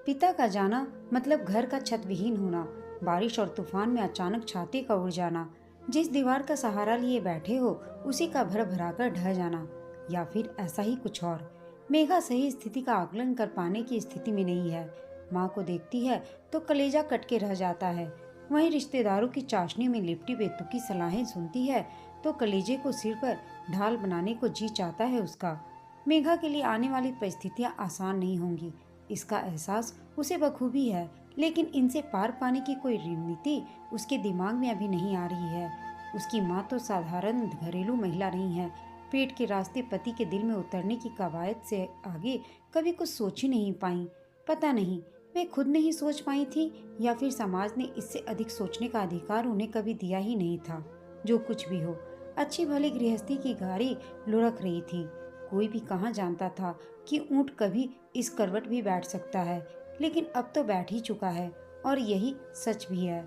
पिता का जाना मतलब घर का छत विहीन होना, बारिश और तूफान में अचानक छाते का उड़ जाना, जिस दीवार का सहारा लिए बैठे हो उसी का भर भराकर ढह जाना, या फिर ऐसा ही कुछ और। मेघा सही स्थिति का आकलन कर पाने की स्थिति में नहीं है। माँ को देखती है तो कलेजा कट के रह जाता है। वहीं रिश्तेदारों की चाशनी में लिपटी बेतुकी सलाहें सुनती है तो कलेजे को सिर पर ढाल बनाने को जी चाहता है उसका। मेघा के लिए आने वाली परिस्थितियां आसान नहीं होंगी, इसका एहसास उसे बखूबी है, लेकिन इनसे पार पाने की कोई रणनीति उसके दिमाग में अभी नहीं आ रही है। उसकी माँ तो साधारण घरेलू महिला नहीं है। पेट के रास्ते पति के दिल में उतरने की कवायद से आगे कभी कुछ सोच ही नहीं पाई। पता नहीं वे खुद नहीं सोच पाई थी या फिर समाज ने इससे अधिक सोचने का अधिकार उन्हें कभी दिया ही नहीं था। जो कुछ भी हो, अच्छी भली गृहस्थी की गाड़ी लुढ़क रही थी। कोई भी कहाँ जानता था कि ऊंट कभी इस करवट भी बैठ सकता है, लेकिन अब तो बैठ ही चुका है और यही सच भी है।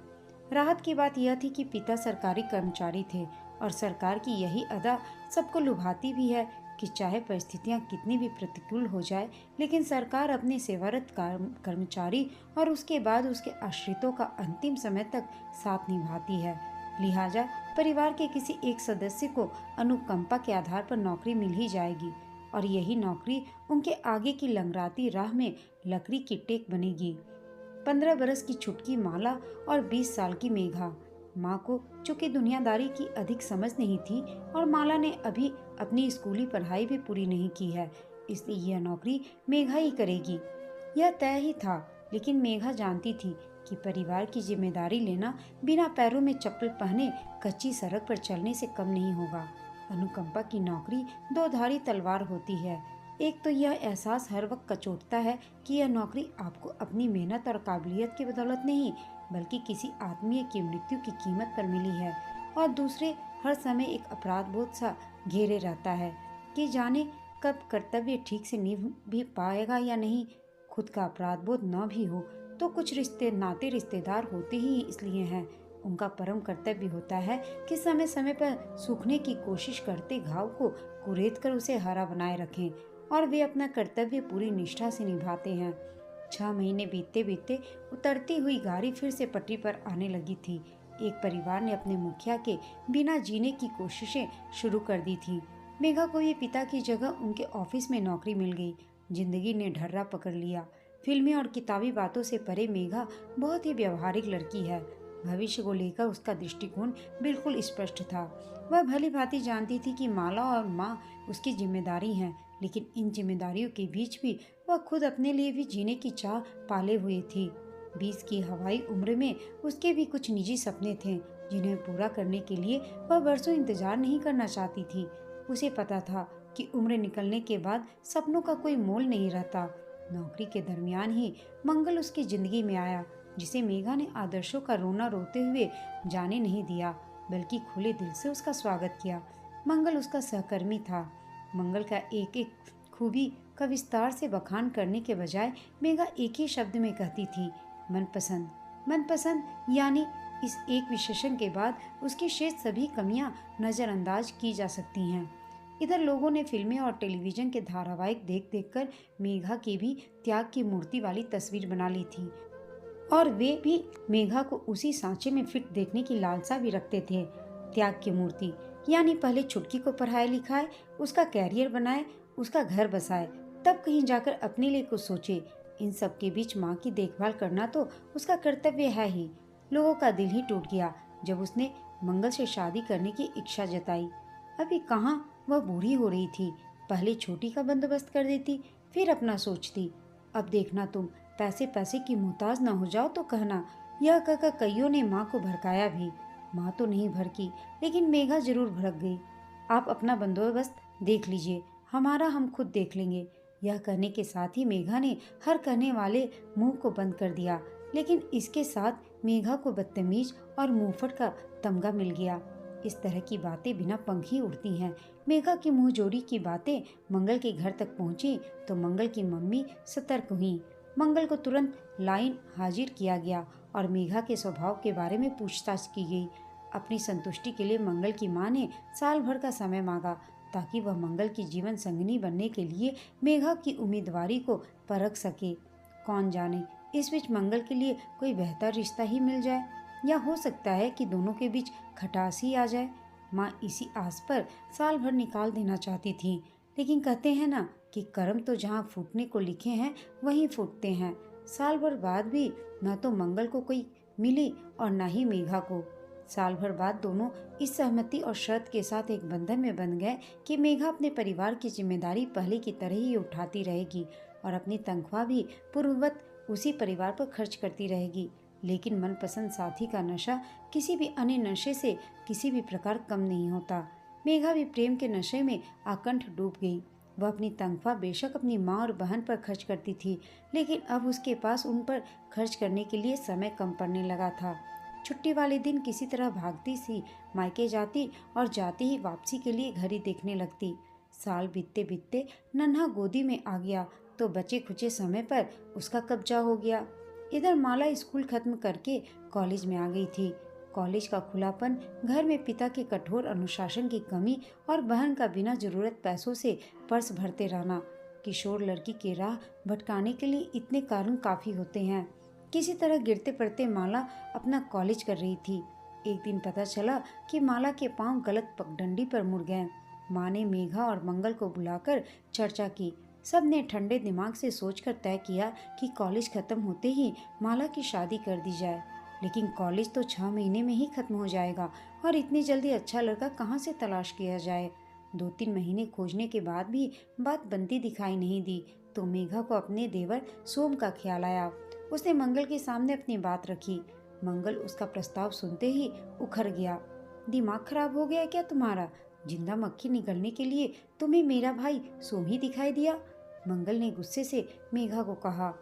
राहत की बात यह थी कि पिता सरकारी कर्मचारी थे और सरकार की यही अदा सबको लुभाती भी है कि चाहे परिस्थितियां कितनी भी प्रतिकूल हो जाए, लेकिन सरकार अपने सेवारत कर्मचारी और उसके बाद उसके आश्रितों का अंतिम समय तक साथ निभाती है। लिहाजा परिवार के किसी एक सदस्य को अनुकंपा के आधार पर नौकरी मिल ही जाएगी और यही नौकरी उनके आगे की लंगराती राह में लकड़ी की टेक बनेगी। 15 बरस की छुटकी माला और 20 साल की मेघा। माँ को चूंकि दुनियादारी की अधिक समझ नहीं थी और माला ने अभी अपनी स्कूली पढ़ाई भी पूरी नहीं की है, इसलिए यह नौकरी मेघा ही करेगी। यह तय ही था, लेकिन मेघा जानती थी कि परिवार की जिम्मेदारी लेना बिना पैरों में चप्पल पहने कच्ची सड़क पर चलने से कम नहीं होगा। अनुकंपा की नौकरी दो धारी तलवार होती है। एक तो यह एहसास हर वक्त कचोटता है कि यह नौकरी आपको अपनी मेहनत और काबिलियत की बदौलत नहीं, बल्कि किसी आत्मीय की मृत्यु की कीमत पर मिली है। और दूसरे, हर समय एक अपराध बोध सा घेरे रहता है कि जाने कब कर्तव्य ठीक से निभ भी पाएगा या नहीं। खुद का अपराध बोध न भी हो तो कुछ रिश्तेदार होते ही इसलिए हैं। उनका परम कर्तव्य होता है कि समय समय पर सूखने की कोशिश करते घाव को कुरेद कर उसे हरा बनाए रखें, और वे अपना कर्तव्य पूरी निष्ठा से निभाते हैं। 6 महीने बीतते बीतते उतरती हुई गाड़ी फिर से पटरी पर आने लगी थी। एक परिवार ने अपने मुखिया के बिना जीने की कोशिशें शुरू कर दी थी। मेघा को ये पिता की जगह उनके ऑफिस में नौकरी मिल गई। जिंदगी ने ढर्रा पकड़ लिया। फिल्मी और किताबी बातों से परे मेघा बहुत ही व्यवहारिक लड़की है। भविष्य को लेकर उसका दृष्टिकोण बिल्कुल स्पष्ट था। वह भली भांति जानती थी कि माला और माँ उसकी जिम्मेदारी हैं, लेकिन इन जिम्मेदारियों के बीच भी वह खुद अपने लिए भी जीने की चाह पाले हुए थी। 20 की हवाई उम्र में उसके भी कुछ निजी सपने थे, जिन्हें पूरा करने के लिए वह बरसों इंतजार नहीं करना चाहती थी। उसे पता था कि उम्र निकलने के बाद सपनों का कोई मोल नहीं रहता। नौकरी के दरमियान ही मंगल उसकी जिंदगी में आया, जिसे मेघा ने आदर्शों का रोना रोते हुए जाने नहीं दिया, बल्कि खुले दिल से उसका स्वागत किया। मंगल उसका सहकर्मी था। मंगल का एक एक खूबी का विस्तार से बखान करने के बजाय मेघा एक ही शब्द में कहती थी, मनपसंद। मनपसंद यानी इस एक विशेषण के बाद उसकी शेष सभी कमियां नजरअंदाज की जा सकती हैं। इधर लोगों ने फिल्में और टेलीविजन के धारावाहिक देख देखकर मेघा की भी त्याग की मूर्ति वाली तस्वीर बना ली थी, और वे भी मेघा को उसी सांचे में फिट देखने की लालसा भी रखते थे। त्याग की मूर्ति यानी पहले छुटकी को पढ़ाए लिखाए, उसका कैरियर बनाए, उसका घर बसाए, तब कहीं जाकर अपने लिए कुछ सोचे। इन सब के बीच माँ की देखभाल करना तो उसका कर्तव्य है ही। लोगों का दिल ही टूट गया जब उसने मंगल से शादी करने की इच्छा जताई। अभी कहाँ वह बूढ़ी हो रही थी। पहले छोटी का बंदोबस्त कर देती, फिर अपना सोचती। अब देखना तुम पैसे पैसे की मोहताज न हो जाओ तो कहना। यह कहकर कईयों ने माँ को भड़काया भी। माँ तो नहीं भड़की, लेकिन मेघा जरूर भड़क गई। आप अपना बंदोबस्त देख लीजिए, हमारा हम खुद देख लेंगे। यह कहने के साथ ही मेघा ने हर कहने वाले मुंह को बंद कर दिया, लेकिन इसके साथ मेघा को बदतमीज और मुंहफट का तमगा मिल गया। इस तरह की बातें बिना पंख ही उड़ती हैं। मेघा की मुंहजोरी की बातें मंगल के घर तक पहुंची तो मंगल की मम्मी सतर्क हुई। मंगल को तुरंत लाइन हाजिर किया गया और मेघा के स्वभाव के बारे में पूछताछ की गई। अपनी संतुष्टि के लिए मंगल की मां ने साल भर का समय मांगा, ताकि वह मंगल की जीवन संगिनी बनने के लिए मेघा की उम्मीदवारी को परख सके। कौन जाने इस बीच मंगल के लिए कोई बेहतर रिश्ता ही मिल जाए, या हो सकता है कि दोनों के बीच खटास ही आ जाए। माँ इसी आस पर साल भर निकाल देना चाहती थी, लेकिन कहते हैं ना कि कर्म तो जहाँ फूटने को लिखे हैं वहीं फूटते हैं। साल भर बाद भी न तो मंगल को कोई मिली और न ही मेघा को। साल भर बाद दोनों इस सहमति और शर्त के साथ एक बंधन में बंध गए कि मेघा अपने परिवार की जिम्मेदारी पहले की तरह ही उठाती रहेगी और अपनी तनख्वाह भी पूर्ववत उसी परिवार पर खर्च करती रहेगी। लेकिन मनपसंद साथी का नशा किसी भी अन्य नशे से किसी भी प्रकार कम नहीं होता। मेघा भी प्रेम के नशे में आकंठ डूब गई। वह अपनी तनख्वाह बेशक अपनी माँ और बहन पर खर्च करती थी, लेकिन अब उसके पास उन पर खर्च करने के लिए समय कम पड़ने लगा था। छुट्टी वाले दिन किसी तरह भागती सी मायके जाती और जाते ही वापसी के लिए घड़ी देखने लगती। साल बीतते बीतते नन्हा गोदी में आ गया तो बचे खुचे समय पर उसका कब्जा हो गया। इधर माला स्कूल खत्म करके कॉलेज में आ गई थी। कॉलेज का खुलापन, घर में पिता के कठोर अनुशासन की कमी और बहन का बिना जरूरत पैसों से पर्स भरते रहना, किशोर लड़की के राह भटकाने के लिए इतने कारण काफी होते हैं। किसी तरह गिरते पड़ते माला अपना कॉलेज कर रही थी। एक दिन पता चला कि माला के पांव गलत पगडंडी पर मुड़ गए। माँ ने मेघा और मंगल को बुलाकर चर्चा की। सब ने ठंडे दिमाग से सोचकर तय किया कि कॉलेज खत्म होते ही माला की शादी कर दी जाए। लेकिन कॉलेज तो 6 महीने में ही खत्म हो जाएगा और इतनी जल्दी अच्छा लड़का कहाँ से तलाश किया जाए। 2-3 महीने खोजने के बाद भी बात बनती दिखाई नहीं दी तो मेघा को अपने देवर सोम का ख्याल आया। उसने मंगल के सामने अपनी बात रखी। मंगल उसका प्रस्ताव सुनते ही उखर गया। दिमाग खराब हो गया क्या तुम्हारा? जिंदा मक्खी निकलने के लिए तुम्हें मेरा भाई सोम ही दिखाई दिया? मंगल ने गुस्से से मेघा को कहा।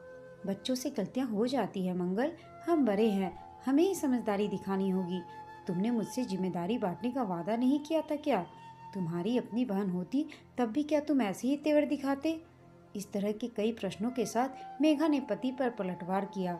बच्चों से गलतियां हो जाती है मंगल, हम बड़े हैं, हमें ही समझदारी दिखानी होगी। तुमने मुझसे जिम्मेदारी बांटने का वादा नहीं किया था क्या? तुम्हारी अपनी बहन होती तब भी क्या तुम ऐसे ही तेवर दिखाते? इस तरह के कई प्रश्नों के साथ मेघा ने पति पर पलटवार किया।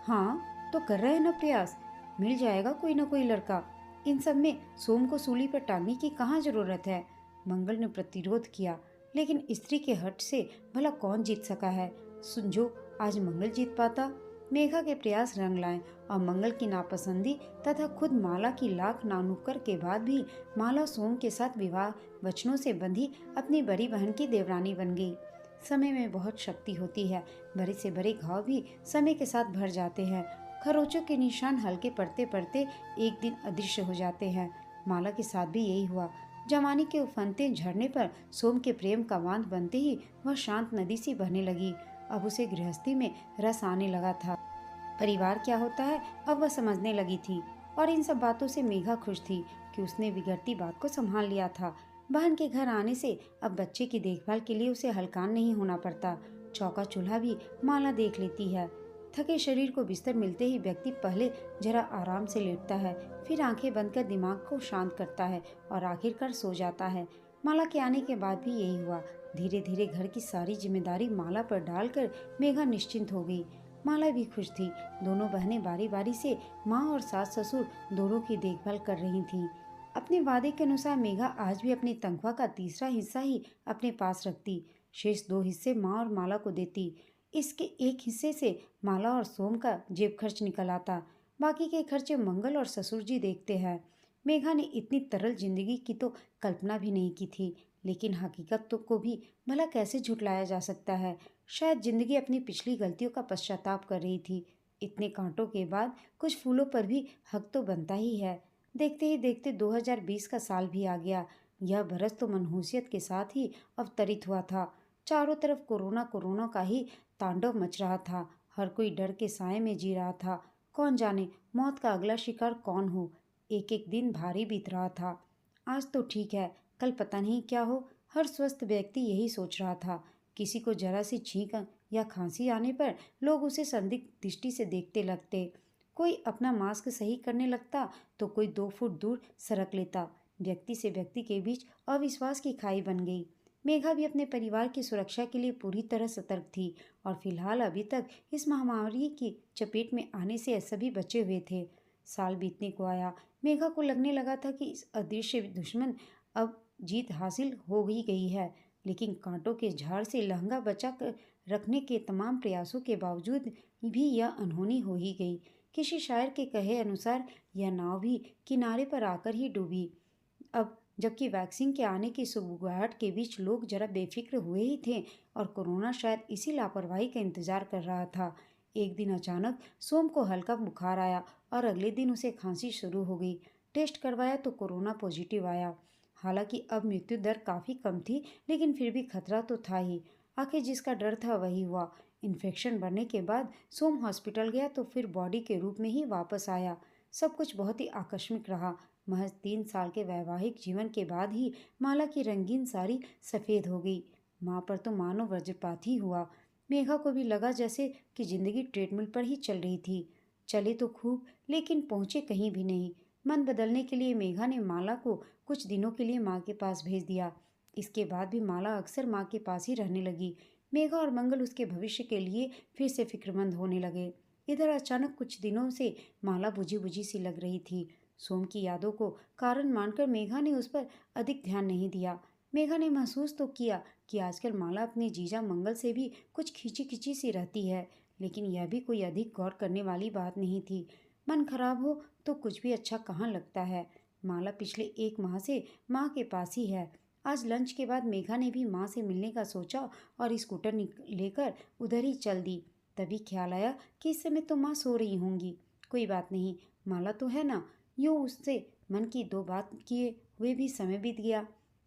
हाँ तो कर रहे हैं ना प्रयास, मिल जाएगा कोई ना कोई लड़का। इन सब में सोम को सूली पर टांगने की कहाँ जरूरत है? मंगल ने प्रतिरोध किया, लेकिन स्त्री के हट से भला कौन जीत सका है? सुनजो आज मंगल जीत पाता। मेघा के प्रयास रंग लाए और मंगल की नापसंदी तथा खुद माला की लाख नानुक्कर के बाद भी माला सोम के साथ विवाह वचनों से बंधी अपनी बड़ी बहन की देवरानी बन गई। समय में बहुत शक्ति होती है। बड़े से बड़े घाव भी समय के साथ भर जाते हैं। खरोचों के निशान हल्के पड़ते पड़ते एक दिन अदृश्य हो जाते हैं। माला के साथ भी यही हुआ। जवानी के उफनते झरने पर सोम के प्रेम का बांध बनते ही वह शांत नदी सी बहने लगी। अब उसे गृहस्थी में रस आने लगा था। परिवार क्या होता है अब वह समझने लगी थी और इन सब बातों से मेघा खुश थी कि उसने बिगड़ती बात को संभाल लिया था। बहन के घर आने से अब बच्चे की देखभाल के लिए उसे हलकान नहीं होना पड़ता। चौका चूल्हा भी माला देख लेती है। थके शरीर को बिस्तर मिलते ही व्यक्ति पहले जरा आराम से लेटता है, फिर आंखें बंद कर दिमाग को शांत करता है और आखिरकार सो जाता है। माला के आने के बाद भी यही हुआ। धीरे धीरे घर की सारी जिम्मेदारी माला पर डालकर मेघा निश्चिंत हो गई। माला भी खुश थी। दोनों बहनें बारी बारी से माँ और सास ससुर दोनों की देखभाल कर रही थीं। अपने वादे के अनुसार मेघा आज भी अपनी तनख्वाह का तीसरा हिस्सा ही अपने पास रखती। शेष 2 हिस्से माँ और माला को देती। इसके एक हिस्से से माला और सोम का जेब खर्च निकल आता। बाकी के खर्चे मंगल और ससुर जी देखते हैं। मेघा ने इतनी तरल जिंदगी की तो कल्पना भी नहीं की थी, लेकिन हकीकत तो को भी भला कैसे झुटलाया जा सकता है। शायद जिंदगी अपनी पिछली गलतियों का पश्चाताप कर रही थी। इतने कांटों के बाद कुछ फूलों पर भी हक तो बनता ही है। देखते ही देखते 2020 का साल भी आ गया। यह बरस तो मनहूसियत के साथ ही अवतरित हुआ था। चारों तरफ कोरोना कोरोना का ही तांडव मच रहा था। हर कोई डर के साए में जी रहा था। कौन जाने मौत का अगला शिकार कौन हो। एक एक दिन भारी बीत रहा था। आज तो ठीक है, कल पता नहीं क्या हो। हर स्वस्थ व्यक्ति यही सोच रहा था। किसी को जरा सी छींक या खांसी आने पर लोग उसे संदिग्ध दृष्टि से देखते लगते। कोई अपना मास्क सही करने लगता तो कोई 2 फुट दूर सरक लेता। व्यक्ति से व्यक्ति के बीच अविश्वास की खाई बन गई। मेघा भी अपने परिवार की सुरक्षा के लिए पूरी तरह सतर्क थी और फिलहाल अभी तक इस महामारी की चपेट में आने से सभी बचे हुए थे। साल बीतने को आया। मेघा को लगने लगा था कि इस अदृश्य दुश्मन अब जीत हासिल हो ही गई है, लेकिन कांटों के झाड़ से लहंगा बचा कर रखने के तमाम प्रयासों के बावजूद भी यह अनहोनी हो ही गई। किसी शायर के कहे अनुसार यह नाव भी किनारे पर आकर ही डूबी। अब जबकि वैक्सीन के आने की सुगबुगाहट के बीच लोग जरा बेफिक्र हुए ही थे और कोरोना शायद इसी लापरवाही का इंतजार कर रहा था। एक दिन अचानक सोम को हल्का बुखार आया और अगले दिन उसे खांसी शुरू हो गई। टेस्ट करवाया तो कोरोना पॉजिटिव आया। हालांकि अब मृत्यु दर काफ़ी कम थी, लेकिन फिर भी खतरा तो था ही। आखिर जिसका डर था वही हुआ। इन्फेक्शन बढ़ने के बाद सोम हॉस्पिटल गया तो फिर बॉडी के रूप में ही वापस आया। सब कुछ बहुत ही आकस्मिक रहा। महज 3 साल के वैवाहिक जीवन के बाद ही माला की रंगीन साड़ी सफ़ेद हो गई। माँ पर तो मानो वज्रपात ही हुआ। मेघा को भी लगा जैसे कि जिंदगी ट्रेडमिल पर ही चल रही थी। चले तो खूब, लेकिन पहुंचे कहीं भी नहीं। मन बदलने के लिए मेघा ने माला को कुछ दिनों के लिए माँ के पास भेज दिया। इसके बाद भी माला अक्सर माँ के पास ही रहने लगी। मेघा और मंगल उसके भविष्य के लिए फिर से फिक्रमंद होने लगे। इधर अचानक कुछ दिनों से माला बुझी बुझी सी लग रही थी। सोम की यादों को कारण मानकर मेघा ने उस पर अधिक ध्यान नहीं दिया। मेघा ने महसूस तो किया कि आजकल माला अपने जीजा मंगल से भी कुछ खींची खींची सी रहती है, लेकिन यह भी कोई अधिक गौर करने वाली बात नहीं थी। मन खराब हो तो कुछ भी अच्छा कहाँ लगता है। माला पिछले 1 माह से माँ के पास ही है। आज लंच के बाद मेघा ने भी माँ से मिलने का सोचा और स्कूटर लेकर उधर ही चल दी। तभी ख्याल आया कि इस समय तो माँ सो रही होंगी। कोई बात नहीं, माला तो है ना। यूँ उससे मन की 2 बात किए हुए भी समय बीत गया।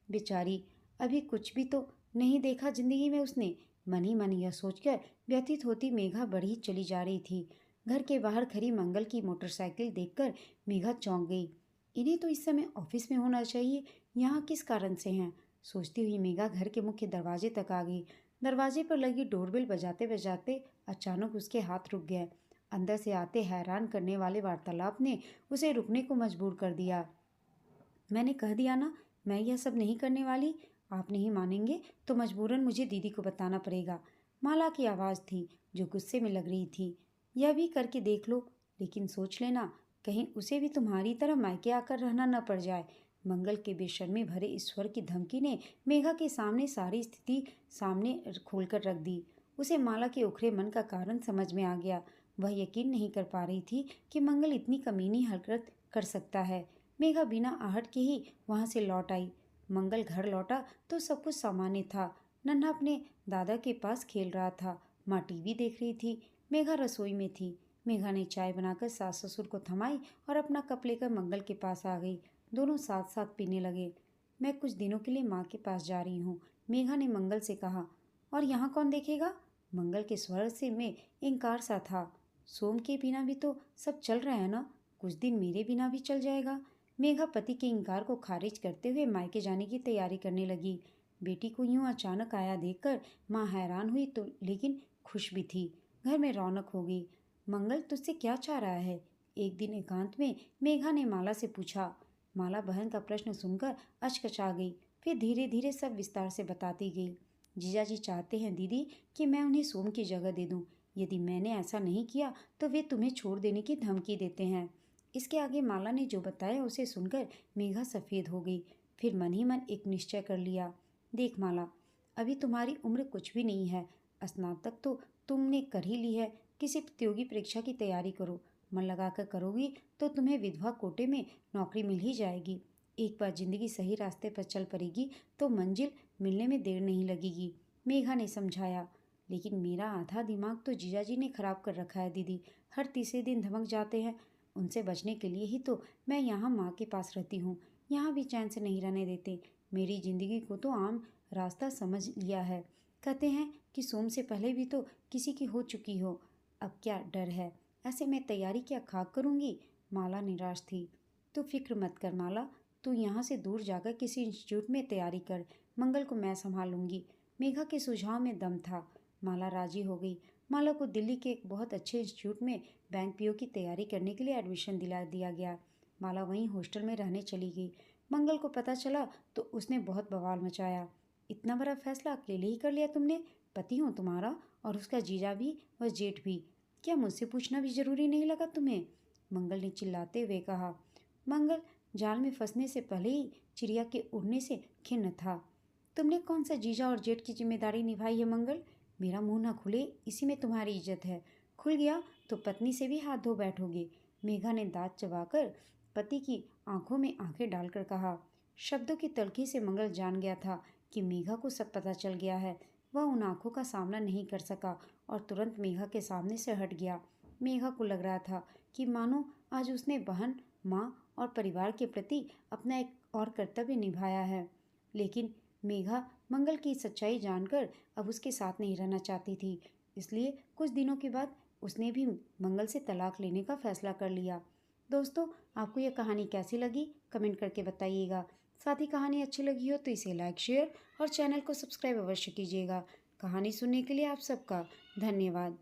बेचारी, अभी कुछ भी तो नहीं देखा जिंदगी में उसने। मन ही मन यह सोचकर व्यथित होती मेघा बढ़ी चली जा रही थी। घर के बाहर खड़ी मंगल की मोटरसाइकिल देखकर मेघा चौंक गई। इन्हें तो इस समय ऑफिस में होना चाहिए, यहाँ किस कारण से हैं? सोचती हुई मेघा घर के मुख्य दरवाजे तक आ गई। दरवाजे पर लगी डोरबेल बजाते बजाते अचानक उसके हाथ रुक गए। अंदर से आते हैरान करने वाले वार्तालाप ने उसे रुकने को मजबूर कर दिया। मैंने कह दिया ना, मैं यह सब नहीं करने वाली। आप नहीं मानेंगे तो मजबूरन मुझे दीदी को बताना पड़ेगा। माला की आवाज़ थी जो गुस्से में लग रही थी। यह भी करके देख लो, लेकिन सोच लेना कहीं उसे भी तुम्हारी तरह मायके आकर रहना न पड़ जाए। मंगल के बेशर्मी भरे ईश्वर की धमकी ने मेघा के सामने सारी स्थिति सामने खोलकर रख दी। उसे माला के उखड़े मन का कारण समझ में आ गया। वह यकीन नहीं कर पा रही थी कि मंगल इतनी कमीनी हरकत कर सकता है। मेघा बिना आहट के ही वहां से लौट आई। मंगल घर लौटा तो सब कुछ सामान्य था। नन्हा अपने दादा के पास खेल रहा था। माँ टीवी देख रही थी। मेघा रसोई में थी। मेघा ने चाय बनाकर सास ससुर को थमाई और अपना कप लेकर मंगल के पास आ गई। दोनों साथ साथ पीने लगे। मैं कुछ दिनों के लिए माँ के पास जा रही हूँ, मेघा ने मंगल से कहा। और यहाँ कौन देखेगा? मंगल के स्वर से में इनकार सा था। सोम के बिना भी तो सब चल रहा है ना, कुछ दिन मेरे बिना भी चल जाएगा। मेघा पति के इनकार को खारिज करते हुए मायके जाने की तैयारी करने लगी। बेटी को यूं अचानक आया देखकर माँ हैरान हुई तो लेकिन खुश भी थी। घर में रौनक हो गई। मंगल तुझसे क्या चाह रहा है? एक दिन एकांत में मेघा ने माला से पूछा। माला बहन का प्रश्न सुनकर अचकचा गई। फिर धीरे धीरे सब विस्तार से बताती गई। जीजा जी चाहते हैं दीदी कि मैं उन्हें सोम की जगह दे दूं। यदि मैंने ऐसा नहीं किया तो वे तुम्हें छोड़ देने की धमकी देते हैं। इसके आगे माला ने जो बताया उसे सुनकर मेघा सफ़ेद हो गई। फिर मन ही मन एक निश्चय कर लिया। देख माला, अभी तुम्हारी उम्र कुछ भी नहीं है। स्नातक तो तुमने कर ही ली है। किसी प्रतियोगी परीक्षा की तैयारी करो। मन लगाकर करोगी तो तुम्हें विधवा कोटे में नौकरी मिल ही जाएगी। एक बार जिंदगी सही रास्ते पर चल पड़ेगी तो मंजिल मिलने में देर नहीं लगेगी, मेघा ने समझाया। लेकिन मेरा आधा दिमाग तो जीजाजी ने खराब कर रखा है दीदी। हर तीसरे दिन धमक जाते हैं। उनसे बचने के लिए ही तो मैं यहाँ माँ के पास रहती हूँ। यहाँ भी चैन से नहीं रहने देते। मेरी जिंदगी को तो आम रास्ता समझ लिया है। कहते हैं कि सोम से पहले भी तो किसी की हो चुकी हो। अब क्या डर है? ऐसे मैं तैयारी क्या खाक करूँगी? माला निराश थी। तू फिक्र मत कर माला, तू यहाँ से दूर जाकर किसी इंस्टीट्यूट में तैयारी कर। मंगल को मैं संभालूंगी। मेघा के सुझाव में दम था। माला राजी हो गई। माला को दिल्ली के एक बहुत अच्छे इंस्टीट्यूट में बैंक पीओ की तैयारी करने के लिए एडमिशन दिला दिया गया। माला वहीं हॉस्टल में रहने चली गई। मंगल को पता चला तो उसने बहुत बवाल मचाया। इतना बड़ा फैसला अकेले ही कर लिया तुमने? पति हूँ तुम्हारा और उसका जीजा भी और जेठ भी। क्या मुझसे पूछना भी जरूरी नहीं लगा तुम्हें? मंगल ने चिल्लाते हुए कहा। मंगल जाल में फंसने से पहले ही चिड़िया के उड़ने से खिन्न था। तुमने कौन सा जीजा और जेठ की जिम्मेदारी निभाई है मंगल? मेरा मुंह ना खुले, इसी में तुम्हारी इज्जत है। खुल गया तो पत्नी से भी हाथ धो बैठोगे। मेघा ने दांत चबाकर पति की आंखों में आंखें डालकर कहा। शब्दों की तलखी से मंगल जान गया था कि मेघा को सब पता चल गया है। वह उन आंखों का सामना नहीं कर सका और तुरंत मेघा के सामने से हट गया। मेघा को लग रहा था कि मानो आज उसने बहन, माँ और परिवार के प्रति अपना एक और कर्तव्य निभाया है। लेकिन मेघा मंगल की सच्चाई जानकर अब उसके साथ नहीं रहना चाहती थी। इसलिए कुछ दिनों के बाद उसने भी मंगल से तलाक लेने का फैसला कर लिया। दोस्तों, आपको यह कहानी कैसी लगी कमेंट करके बताइएगा। साथ ही कहानी अच्छी लगी हो तो इसे लाइक, शेयर और चैनल को सब्सक्राइब अवश्य कीजिएगा। कहानी सुनने के लिए आप सबका धन्यवाद।